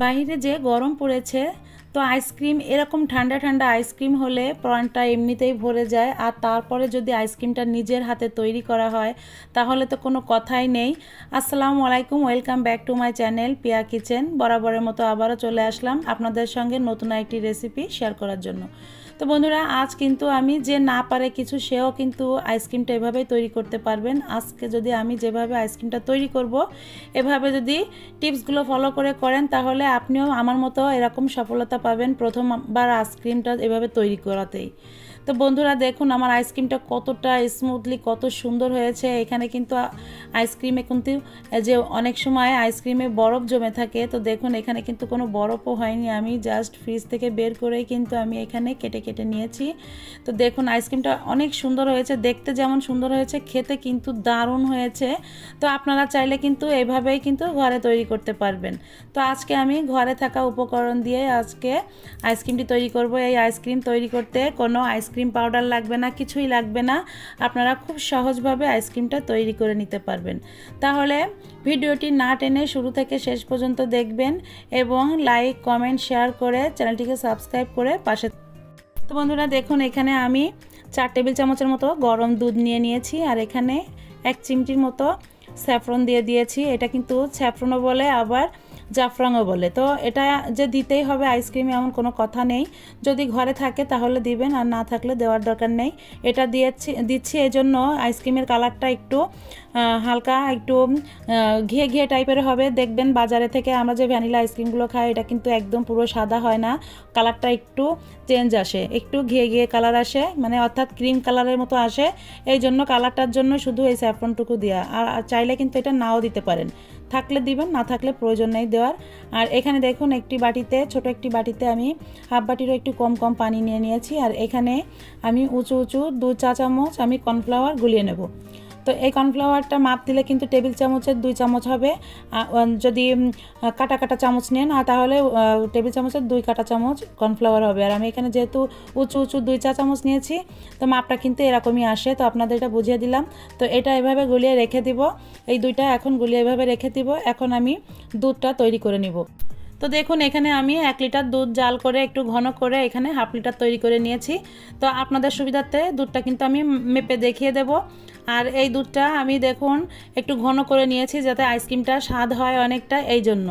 বাইরে যে গরম পড়েছে, তো আইসক্রিম এরকম ঠান্ডা ঠান্ডা আইসক্রিম হলে প্রাণটা এমনিতেই ভরে যায়। আর তারপরে যদি আইসক্রিমটা নিজের হাতে তৈরি করা হয় তাহলে তো কোনো কথাই নেই। আসসালামু আলাইকুম, welcome back to my channel Piya kitchen. বরাবরের মতো আবারও চলে আসলাম আপনাদের সঙ্গে নতুন একটি রেসিপি শেয়ার করার জন্য। তো বন্ধুরা, আজ কিন্তু আমি যে না পারে কিছু সেও কিন্তু আইসক্রিমটা এভাবেই তৈরি করতে পারবেন। আজকে যদি আমি যেভাবে আইসক্রিমটা তৈরি করব, এভাবে যদি টিপসগুলো ফলো করে করেন তাহলে আপনিও আমার মতো এরকম সফলতা পাবেন প্রথমবার আইসক্রিমটা এভাবে তৈরি করাতেই। তো বন্ধুরা দেখুন আমার আইসক্রিমটা কতটা স্মুথলি কত সুন্দর হয়েছে। এখানে কিন্তু আইসক্রিমে কিন্তু যে অনেক সময় আইসক্রিমে বরফ জমে থাকে, তো দেখুন এখানে কিন্তু কোনো বরফও হয়নি, আমি জাস্ট ফ্রিজ থেকে বের করেই কিন্তু আমি এখানে কেটে কেটে নিয়েছি। তো দেখুন আইসক্রিমটা অনেক সুন্দর হয়েছে, দেখতে যেমন সুন্দর হয়েছে খেতে কিন্তু দারুণ হয়েছে। তো আপনারা চাইলে কিন্তু এভাবেই কিন্তু ঘরে তৈরি করতে পারবেন। তো আজকে আমি ঘরে থাকা উপকরণ দিয়ে আজকে আইসক্রিমটি তৈরি করব। এই আইসক্রিম তৈরি করতে কোনো আইসক্রিম পাউডার লাগবে না, কিছুই লাগবে না। আপনারা খুব সহজভাবে আইসক্রিমটা তৈরি করে নিতে পারবেন। তাহলে ভিডিওটি না টেনে শুরু থেকে শেষ পর্যন্ত দেখবেন এবং লাইক কমেন্ট শেয়ার করে চ্যানেলটিকে সাবস্ক্রাইব করে পাশে। তো বন্ধুরা দেখুন এখানে আমি 4 টেবিল চামচের মতো গরম দুধ নিয়ে নিয়েছি, আর এখানে 1 চিমটির মতো স্যাফরন দিয়ে দিয়েছি। এটা কিন্তু স্যাফরনও বলে আবার জাফরানও বলে। তো এটা যে দিতেই হবে আইসক্রিমে এমন কোনো কথা নেই, যদি ঘরে থাকে তাহলে দিবেন, আর না থাকলে দেওয়ার দরকার নেই। এটা দিচ্ছি এই জন্য আইসক্রিমের কালারটা একটু হালকা একটু ঘিয়ে ঘিয়ে টাইপের হবে। দেখবেন বাজারে থেকে আমরা যে ভ্যানিলা আইসক্রিমগুলো খাই এটা কিন্তু একদম পুরো সাদা হয় না, কালারটা একটু চেঞ্জ আসে, একটু ঘিয়ে ঘিয়ে কালার আসে, মানে অর্থাৎ ক্রিম কালারের মতো আসে। এই জন্য কালারটার জন্য শুধু এই স্যাফরনটুকু দেওয়া, আর চাইলে কিন্তু এটা নাও দিতে পারেন, থাকলে দিবেন, না থাকলে প্রয়োজন নেই দেওয়ার। আর এখানে দেখুন একটি বাটিতে, ছোট একটি বাটিতে আমি হাফ বাটিরও একটু কম কম পানি নিয়ে নিয়েছি, আর এখানে আমি উঁচু উঁচু 2 চা চামচ আমি কর্নফ্লাওয়ার গুলিয়ে নেব। তো এই কর্নফ্লাওয়ারটা মাপ দিলে কিন্তু টেবিল চামচের 2 চামচ হবে। যদি কাটা কাটা চামচ নেন তাহলে টেবিল চামচের 2 কাটা চামচ কর্নফ্লাওয়ার হবে। আর আমি এখানে যেহেতু উঁচু উঁচু 2 চা চামচ নিয়েছি, তো মাপটা কিন্তু এরকমই আসে। তো আপনাদের এটা বুঝিয়ে দিলাম। তো এটা এভাবে গুলিয়ে রেখে দিব, এই দুইটা এখন গুলিয়ে এভাবে রেখে দিব। এখন আমি দুধটা তৈরি করে নিব। তো দেখুন এখানে আমি 1 লিটার দুধ জাল করে একটু ঘন করে এখানে হাফ লিটার তৈরি করে নিয়েছি। তো আপনাদের সুবিধার্থে দুধটা কিন্তু আমি মেপে দেখিয়ে দেব। আর এই দুধটা আমি দেখুন একটু ঘন করে নিয়েছি যাতে আইসক্রিমটা স্বাদ হয় অনেকটা, এই জন্য।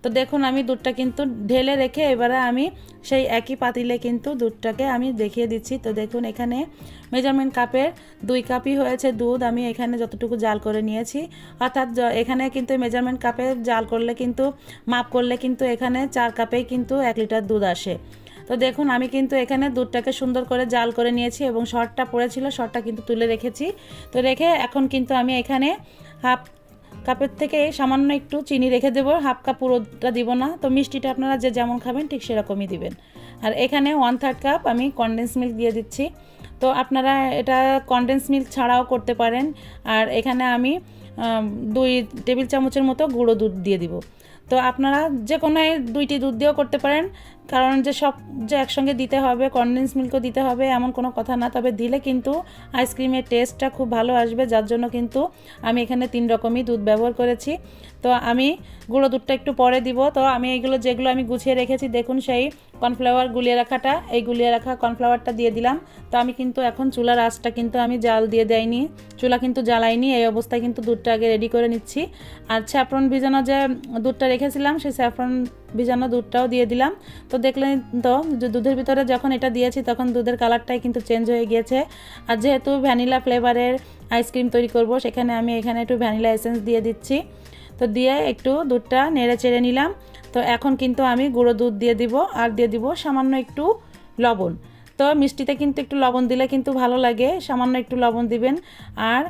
তো দেখুন আমি দুধটা কিন্তু ঢেলে রেখে এবারে আমি সেই একই পাতিলে কিন্তু দুধটাকে আমি দেখিয়ে দিচ্ছি। তো দেখুন এখানে মেজারমেন্ট কাপের 2 কাপই হয়েছে দুধ, আমি এখানে যতটুকু জাল করে নিয়েছি। অর্থাৎ এখানে কিন্তু মেজারমেন্ট কাপে জাল করলে কিন্তু মাপ করলে কিন্তু এখানে 4 কাপেই কিন্তু 1 লিটার দুধ আসে। তো দেখুন আমি কিন্তু এখানে দুধটাকে সুন্দর করে জাল করে নিয়েছি এবং শর্টটা পড়েছিল, শর্টটা কিন্তু তুলে রেখেছি। তো রেখে এখন কিন্তু আমি এখানে হাফ কাপের থেকে সামান্য একটু চিনি রেখে দেবো, হাফ কাপ পুরোটা দিব না। তো মিষ্টিটা আপনারা যে যেমন খাবেন ঠিক সেরকমই দিবেন। আর এখানে 1/3 কাপ আমি কনডেন্স মিল্ক দিয়ে দিচ্ছি। তো আপনারা এটা কনডেন্স মিল্ক ছাড়াও করতে পারেন। আর এখানে আমি 2 টেবিল চামচের মতো গুঁড়ো দুধ দিয়ে দিব। তো আপনারা যে কোনো 2টি দুধ দিয়েও করতে পারেন, কারণ যে সব যে একসঙ্গে দিতে হবে, কনডেন্স মিল্কও দিতে হবে এমন কোনো কথা না, তবে দিলে কিন্তু আইসক্রিমের টেস্টটা খুব ভালো আসবে, যার জন্য কিন্তু আমি এখানে 3 রকমই দুধ ব্যবহার করেছি। তো আমি গুঁড়ো দুধটা একটু পরে দিব। তো আমি এইগুলো যেগুলো আমি গুছিয়ে রেখেছি দেখুন সেই কর্নফ্লাওয়ার গুলিয়ে রাখাটা, এই গুলিয়ে রাখা কর্নফ্লাওয়ারটা দিয়ে দিলাম। তো আমি কিন্তু এখন চুলার আঁচটা কিন্তু আমি জাল দিয়ে দেয়নি, চুলা কিন্তু জ্বালাইনি, এই অবস্থায় কিন্তু দুধটা আগে রেডি করে নিচ্ছি। আর স্যাফরন ভিজানো যে দুধটা রেখেছিলাম সেই স্যাফরন ভিজানো দুধটাও দিয়ে দিলাম। তো দেখলেন তো যে দুধের ভিতরে যখন এটা দিয়েছি তখন দুধের কালারটাই কিন্তু চেঞ্জ হয়ে গিয়েছে। আর যেহেতু ভ্যানিলা ফ্লেভারের আইসক্রিম তৈরি করব সেখানে আমি এখানে একটু ভ্যানিলা এসেন্স দিয়ে দিচ্ছি। তো দিয়ে একটু দুধটা নেড়ে চেড়ে নিলাম। তো এখন কিন্তু আমি গুঁড়ো দুধ দিয়ে দিব, আর দিয়ে দিব সামান্য একটু লবণ। তো মিষ্টিতে কিন্তু একটু লবণ দিলে কিন্তু ভালো লাগে, সামান্য একটু লবণ দিবেন। আর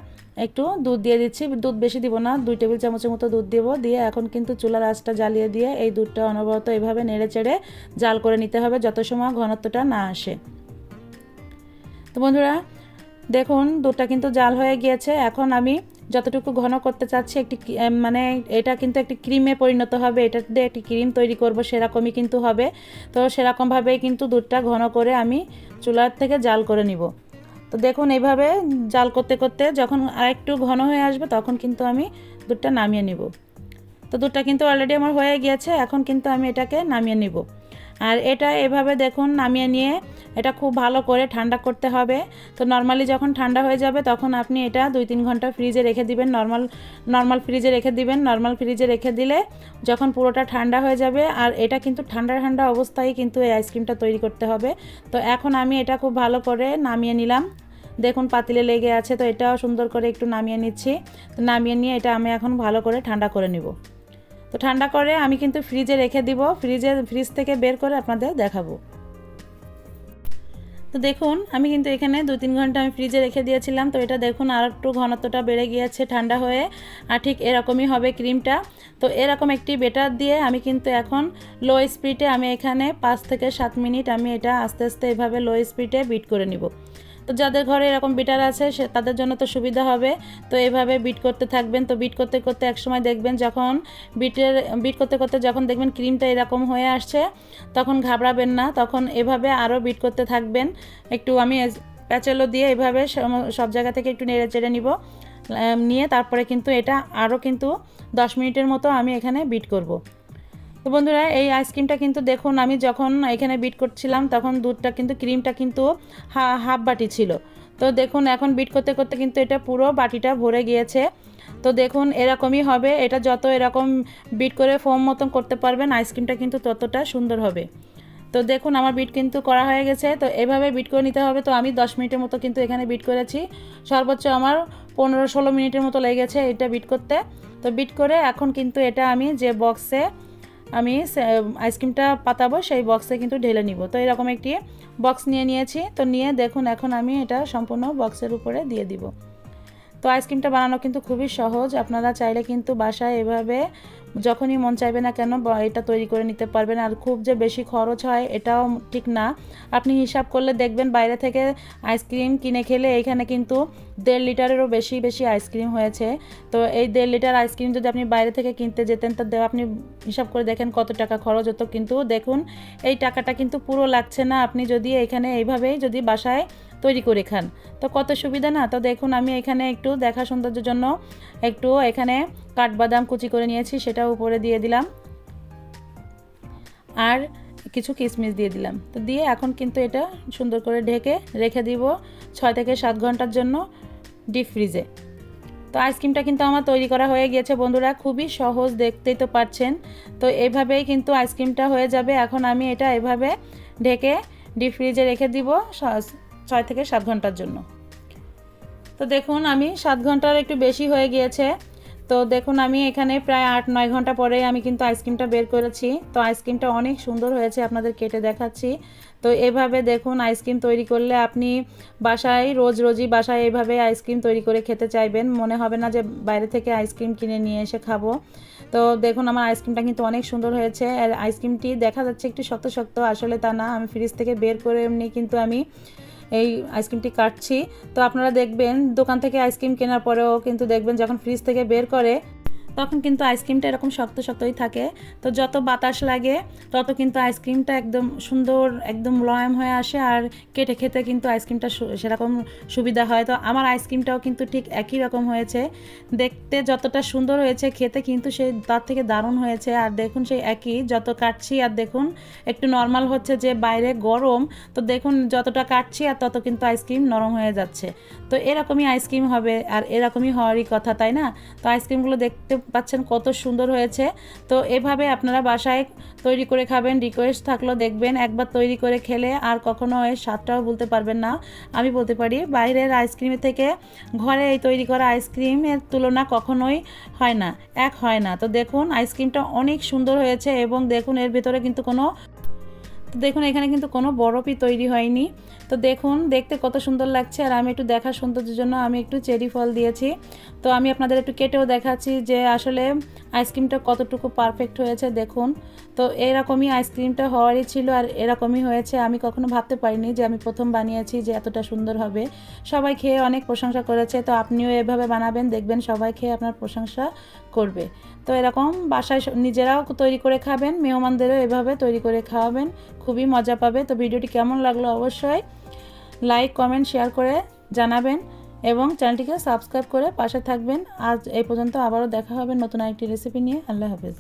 একটু দুধ দিয়ে দিচ্ছি, দুধ বেশি দিব না, 2 টেবিল চামচের মতো দুধ দেব। দিয়ে এখন কিন্তু চুলার আঁচটা জ্বালিয়ে দিয়ে এই দুধটা অনবরত এভাবে নেড়ে চেড়ে জাল করে নিতে হবে যত সময় ঘনত্বটা না আসে। তো বন্ধুরা দেখুন দুধটা কিন্তু জাল হয়ে গিয়েছে। এখন আমি যতটুকু ঘন করতে চাচ্ছি একটি মানে এটা কিন্তু একটি ক্রিমে পরিণত হবে, এটা দিয়ে একটি ক্রিম তৈরি করব সেরকমই কিন্তু হবে। তো সেরকমভাবেই কিন্তু দুধটা ঘন করে আমি চুলার থেকে জাল করে নিব। তো দেখুন এইভাবে জাল করতে করতে যখন আরেকটু ঘন হয়ে আসবে তখন কিন্তু আমি দুধটা নামিয়ে নিব। তো তো দুধটা কিন্তু অলরেডি আমার হয়ে গিয়েছে, এখন কিন্তু আমি এটাকে নামিয়ে নিব। আর এটা এভাবে দেখুন নামিয়ে নিয়ে এটা খুব ভালো করে ঠান্ডা করতে হবে। তো নর্মালি যখন ঠান্ডা হয়ে যাবে তখন আপনি এটা 2-3 ঘন্টা ফ্রিজে রেখে দিবেন, নর্মাল ফ্রিজে রেখে দিবেন। নর্মাল ফ্রিজে রেখে দিলে যখন পুরোটা ঠান্ডা হয়ে যাবে, আর এটা কিন্তু ঠান্ডা ঠান্ডা অবস্থায় কিন্তু এই আইসক্রিমটা তৈরি করতে হবে। তো এখন আমি এটা খুব ভালো করে নামিয়ে নিলাম। দেখুন পাতিলে লেগে আছে, তো এটাও সুন্দর করে একটু নামিয়ে নিচ্ছি। তো নামিয়ে নিয়ে এটা আমি এখন ভালো করে ঠান্ডা করে নিব। তো ঠান্ডা করে আমি কিন্তু ফ্রিজে রেখে দিব, ফ্রিজ থেকে বের করে আপনাদের দেখাবো। তো দেখুন আমি কিন্তু এখানে 2-3 ঘন্টা আমি ফ্রিজে রেখে দিয়েছিলাম। তো এটা দেখুন আর একটু ঘনত্বটা বেড়ে গিয়েছে ঠান্ডা হয়ে, আর ঠিক এরকমই হবে ক্রিমটা। তো এরকম একটি বেটার দিয়ে আমি কিন্তু এখন লো স্পিডে আমি এখানে 5 থেকে 7 মিনিট আমি এটা আস্তে আস্তে এভাবে লো স্পিডে বিট করে নিব। তো যাদের ঘরে এরকম বিটার আছে তাদের জন্য তো সুবিধা হবে। তো এভাবে বিট করতে থাকবেন। তো বিট করতে করতে একসময় দেখবেন যখন বিট করতে করতে যখন দেখবেন ক্রিমটা এরকম হয়ে আসছে, তখন ঘাবড়াবেন না, তখন এভাবে আরও বিট করতে থাকবেন। একটু আমি প্যাচেলো দিয়ে এভাবে সব জায়গা থেকে একটু নেড়ে চেড়ে নিব, নিয়ে তারপরে কিন্তু এটা আরও কিন্তু 10 মিনিটের মতো আমি এখানে বিট করব। তো বন্ধুরা এই আইসক্রিমটা কিন্তু দেখুন আমি যখন এখানে বিট করছিলাম তখন দুধটা কিন্তু ক্রিমটা কিন্তু হাফ বাটি ছিল। তো দেখুন এখন বিট করতে করতে কিন্তু এটা পুরো বাটিটা ভরে গিয়েছে। তো দেখুন এরকমই হবে, এটা যত এরকম বিট করে ফোম মতন করতে পারবেন আইসক্রিমটা কিন্তু ততটা সুন্দর হবে। তো দেখুন আমার বিট কিন্তু করা হয়ে গেছে। তো এভাবে বিট করে নিতে হবে। তো আমি 10 মিনিটের মতো কিন্তু এখানে বিট করেছি, সর্বোচ্চ আমার 15-16 মিনিটের মতো লেগেছে এটা বিট করতে। তো বিট করে এখন কিন্তু এটা আমি যে বক্সে আমি আইসক্রিমটা পাতাবো সেই বক্সে কিন্তু ঢেলে নিব। তো এরকম একটি বক্স নিয়ে নিয়েছি। তো নিয়ে দেখুন এখন আমি এটা সম্পূর্ণ বক্সের উপরে দিয়ে দিব। তো আইসক্রিমটা বানানো কিন্তু খুবই সহজ, আপনারা চাইলে কিন্তু বাসায় এভাবে যখনই মন চাইবে না কেন এটা তৈরি করে নিতে পারবেন। আর খুব যে বেশি খরচ হয় এটাও ঠিক না, আপনি হিসাব করলে দেখবেন বাইরে থেকে আইসক্রিম কিনে খেলে এখানে কিন্তু 1.5 লিটারেরও বেশি আইসক্রিম হয়েছে। তো এই 1.5 লিটার আইসক্রিম যদি আপনি বাইরে থেকে কিনতে যেতেন তো আপনি হিসাব করে দেখেন কত টাকা খরচ হতো। কিন্তু দেখুন এই টাকাটা কিন্তু পুরো লাগছে না আপনি যদি এখানে এইভাবেই যদি বাসায় তৈরি করে খান, তো কত সুবিধা না। তো দেখুন আমি এখানে একটু দেখা সৌন্দর্যের জন্য একটু এখানে কাঠবাদাম কুচি করে নিয়েছি, সেটা উপরে দিয়ে দিলাম, আর কিছু কিশমিশ দিয়ে দিলাম। তো দিয়ে এখন কিন্তু এটা সুন্দর করে ঢেকে রেখে দিব 6 থেকে 7 ঘন্টার জন্য ডিপ ফ্রিজে। তো আইসক্রিমটা কিন্তু আমার তৈরি করা হয়ে গিয়েছে বন্ধুরা, খুবই সহজ, দেখতেই তো পাচ্ছেন। তো এইভাবেই কিন্তু আইসক্রিমটা হয়ে যাবে। এখন আমি এটা এভাবে ঢেকে ডিপ ফ্রিজে রেখে দিব 6 থেকে 7 ঘন্টার জন্য। তো দেখুন আমি 7 ঘন্টার একটু বেশি হয়ে গিয়েছে। তো দেখুন আমি এখানে প্রায় 8-9 ঘন্টা পরে আমি কিন্তু আইসক্রিমটা বের করেছি। তো আইসক্রিমটা অনেক সুন্দর হয়েছে, আপনাদের কেটে দেখাচ্ছি। তো এভাবে দেখুন আইসক্রিম তৈরি করলে আপনি বাসায় রোজই বাসায় এভাবে আইসক্রিম তৈরি করে খেতে চাইবেন, মনে হবে না যে বাইরে থেকে আইসক্রিম কিনে নিয়ে এসে খাবো। তো দেখুন আমার আইসক্রিমটা কিন্তু অনেক সুন্দর হয়েছে। আর আইসক্রিমটি দেখা যাচ্ছে একটু শক্ত শক্ত, আসলে তা না, আমি ফ্রিজ থেকে বের করে এমনি কিন্তু আমি এই আইসক্রিমটি কাটছি। তো আপনারা দেখবেন দোকান থেকে আইসক্রিম কেনার পরেও কিন্তু দেখবেন যখন ফ্রিজ থেকে বের করে তখন কিন্তু আইসক্রিমটা এরকম শক্ত শক্তই থাকে। তো যত বাতাস লাগে তত কিন্তু আইসক্রিমটা একদম সুন্দর একদম মোলায়েম হয়ে আসে, আর কেটে খেতে কিন্তু আইসক্রিমটা সেরকম সুবিধা হয়। তো আমার আইসক্রিমটাও কিন্তু ঠিক একই রকম হয়েছে, দেখতে যতটা সুন্দর হয়েছে খেতে কিন্তু সেই তার থেকে দারুণ হয়েছে। আর দেখুন সেই একই যত কাটছি, আর দেখুন একটু নর্মাল হচ্ছে যে বাইরে গরম, তো দেখুন যতটা কাটছি আর তত কিন্তু আইসক্রিম নরম হয়ে যাচ্ছে। তো এরকমই আইসক্রিম হবে, আর এরকমই হওয়ারই কথা, তাই না? তো আইসক্রিমগুলো দেখতে পাচ্ছেন কত সুন্দর হয়েছে। তো এভাবে আপনারা বাসায় তৈরি করে খাবেন, রিকোয়েস্ট থাকলো দেখবেন একবার তৈরি করে খেলে আর কখনো এর স্বাদটাও বলতে পারবেন না। আমি বলতে পারি বাইরের আইসক্রিমের থেকে ঘরে এই তৈরি করা আইসক্রিমের তুলনা কখনোই হয় না। তো দেখুন আইসক্রিমটা অনেক সুন্দর হয়েছে, এবং দেখুন এর ভেতরে কিন্তু দেখুন এখানে কিন্তু কোনো বরফই তৈরি হয়নি। তো দেখুন দেখতে কত সুন্দর লাগছে। আর আমি একটু দেখার সৌন্দর্যের জন্য আমি একটু চেরি ফল দিয়েছি। তো আমি আপনাদের একটু কেটেও দেখাচ্ছি যে আসলে আইসক্রিমটা কতটুকু পারফেক্ট হয়েছে। দেখুন তো এরকমই আইসক্রিমটা হওয়ারই ছিল, আর এরকমই হয়েছে। আমি কখনো ভাবতে পারিনি যে আমি প্রথম বানিয়েছি যে এতটা সুন্দর হবে। সবাই খেয়ে অনেক প্রশংসা করেছে। তো আপনিও এভাবে বানাবেন, দেখবেন সবাই খেয়ে আপনার প্রশংসা করবে। তো এরকম বাসায় নিজেরাও তৈরি করে খাবেন, মেহমানদেরও এভাবে তৈরি করে খাওয়াবেন, খুবই মজা পাবে। তো ভিডিওটি কেমন লাগলো অবশ্যই লাইক কমেন্ট শেয়ার করে জানাবেন, এবং চ্যানেলটিকে সাবস্ক্রাইব করে পাশে থাকবেন। আজ এই পর্যন্ত, আবারও দেখা হবে নতুন আরেকটি রেসিপি নিয়ে। আল্লাহ হাফেজ।